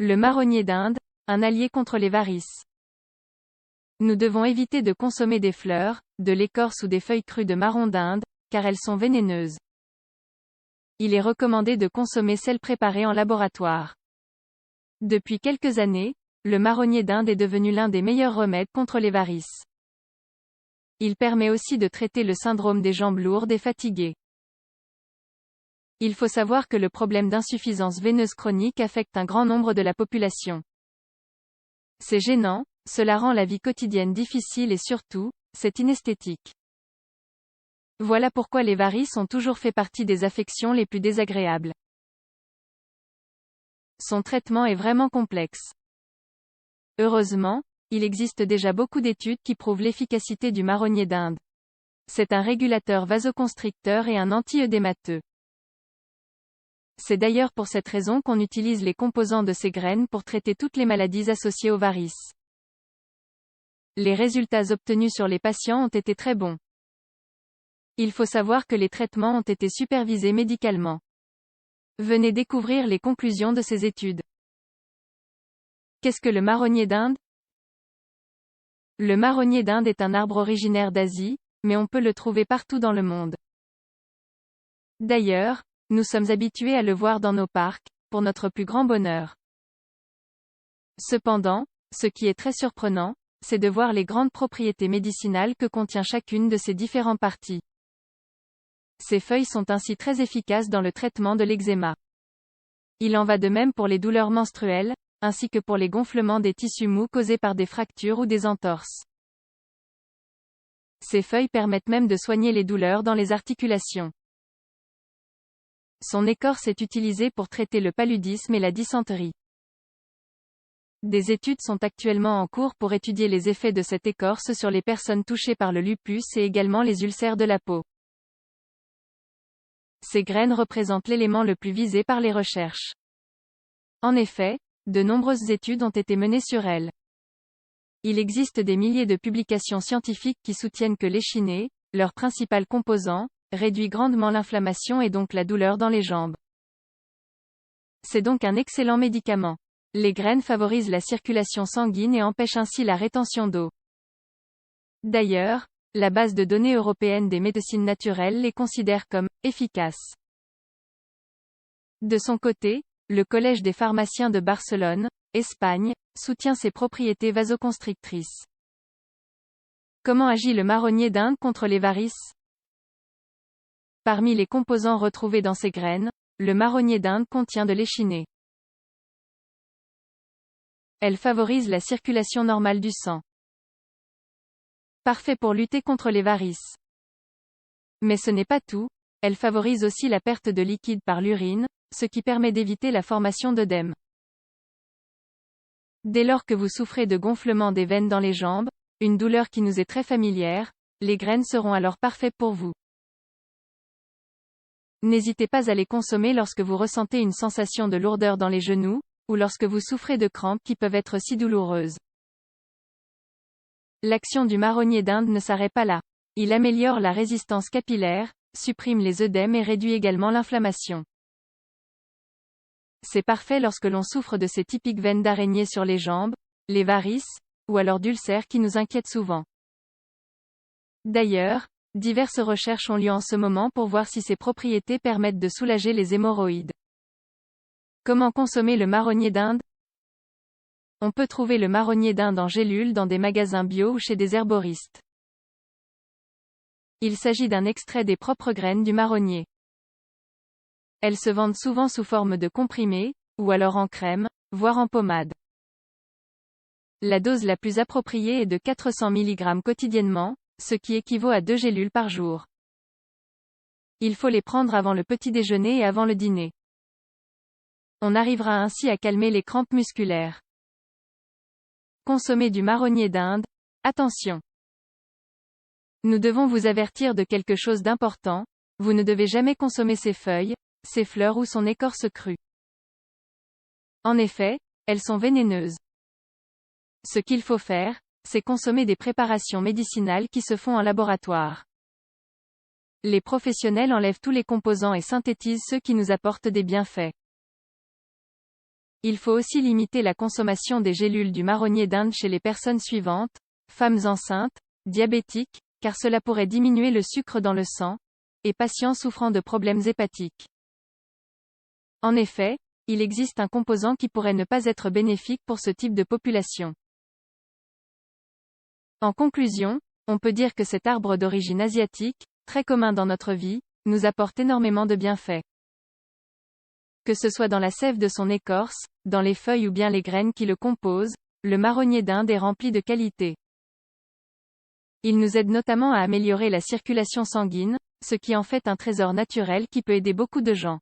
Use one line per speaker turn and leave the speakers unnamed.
Le marronnier d'Inde, un allié contre les varices. Nous devons éviter de consommer des fleurs, de l'écorce ou des feuilles crues de marron d'Inde, car elles sont vénéneuses. Il est recommandé de consommer celles préparées en laboratoire. Depuis quelques années, le marronnier d'Inde est devenu l'un des meilleurs remèdes contre les varices. Il permet aussi de traiter le syndrome des jambes lourdes et fatiguées. Il faut savoir que le problème d'insuffisance veineuse chronique affecte un grand nombre de la population. C'est gênant, cela rend la vie quotidienne difficile et surtout, c'est inesthétique. Voilà pourquoi les varices ont toujours fait partie des affections les plus désagréables. Son traitement est vraiment complexe. Heureusement, il existe déjà beaucoup d'études qui prouvent l'efficacité du marronnier d'Inde. C'est un régulateur vasoconstricteur et un anti-œdémateux. C'est d'ailleurs pour cette raison qu'on utilise les composants de ces graines pour traiter toutes les maladies associées aux varices. Les résultats obtenus sur les patients ont été très bons. Il faut savoir que les traitements ont été supervisés médicalement. Venez découvrir les conclusions de ces études. Qu'est-ce que le marronnier d'Inde? Le marronnier d'Inde est un arbre originaire d'Asie, mais on peut le trouver partout dans le monde. D'ailleurs, nous sommes habitués à le voir dans nos parcs, pour notre plus grand bonheur. Cependant, ce qui est très surprenant, c'est de voir les grandes propriétés médicinales que contient chacune de ces différentes parties. Ces feuilles sont ainsi très efficaces dans le traitement de l'eczéma. Il en va de même pour les douleurs menstruelles, ainsi que pour les gonflements des tissus mous causés par des fractures ou des entorses. Ces feuilles permettent même de soigner les douleurs dans les articulations. Son écorce est utilisée pour traiter le paludisme et la dysenterie. Des études sont actuellement en cours pour étudier les effets de cette écorce sur les personnes touchées par le lupus et également les ulcères de la peau. Ces graines représentent l'élément le plus visé par les recherches. En effet, de nombreuses études ont été menées sur elles. Il existe des milliers de publications scientifiques qui soutiennent que l'échiné, leur principal composant, réduit grandement l'inflammation et donc la douleur dans les jambes. C'est donc un excellent médicament. Les graines favorisent la circulation sanguine et empêchent ainsi la rétention d'eau. D'ailleurs, la base de données européenne des médecines naturelles les considère comme efficaces. De son côté, le Collège des pharmaciens de Barcelone, Espagne, soutient ses propriétés vasoconstrictrices. Comment agit le marronnier d'Inde contre les varices? Parmi les composants retrouvés dans ces graines, le marronnier d'Inde contient de l'échiné. Elle favorise la circulation normale du sang. Parfait pour lutter contre les varices. Mais ce n'est pas tout, elle favorise aussi la perte de liquide par l'urine, ce qui permet d'éviter la formation d'œdème. Dès lors que vous souffrez de gonflement des veines dans les jambes, une douleur qui nous est très familière, les graines seront alors parfaites pour vous. N'hésitez pas à les consommer lorsque vous ressentez une sensation de lourdeur dans les genoux, ou lorsque vous souffrez de crampes qui peuvent être si douloureuses. L'action du marronnier d'Inde ne s'arrête pas là. Il améliore la résistance capillaire, supprime les œdèmes et réduit également l'inflammation. C'est parfait lorsque l'on souffre de ces typiques veines d'araignée sur les jambes, les varices, ou alors d'ulcères qui nous inquiètent souvent. D'ailleurs, diverses recherches ont lieu en ce moment pour voir si ces propriétés permettent de soulager les hémorroïdes. Comment consommer le marronnier d'Inde? On peut trouver le marronnier d'Inde en gélule dans des magasins bio ou chez des herboristes. Il s'agit d'un extrait des propres graines du marronnier. Elles se vendent souvent sous forme de comprimés, ou alors en crème, voire en pommade. La dose la plus appropriée est de 400 mg quotidiennement, ce qui équivaut à 2 gélules par jour. Il faut les prendre avant le petit déjeuner et avant le dîner. On arrivera ainsi à calmer les crampes musculaires. Consommer du marronnier d'Inde. Attention! Nous devons vous avertir de quelque chose d'important, vous ne devez jamais consommer ses feuilles, ses fleurs ou son écorce crue. En effet, elles sont vénéneuses. Ce qu'il faut faire, c'est consommer des préparations médicinales qui se font en laboratoire. Les professionnels enlèvent tous les composants et synthétisent ceux qui nous apportent des bienfaits. Il faut aussi limiter la consommation des gélules du marronnier d'Inde chez les personnes suivantes: femmes enceintes, diabétiques, car cela pourrait diminuer le sucre dans le sang, et patients souffrant de problèmes hépatiques. En effet, il existe un composant qui pourrait ne pas être bénéfique pour ce type de population. En conclusion, on peut dire que cet arbre d'origine asiatique, très commun dans notre vie, nous apporte énormément de bienfaits. Que ce soit dans la sève de son écorce, dans les feuilles ou bien les graines qui le composent, le marronnier d'Inde est rempli de qualités. Il nous aide notamment à améliorer la circulation sanguine, ce qui en fait un trésor naturel qui peut aider beaucoup de gens.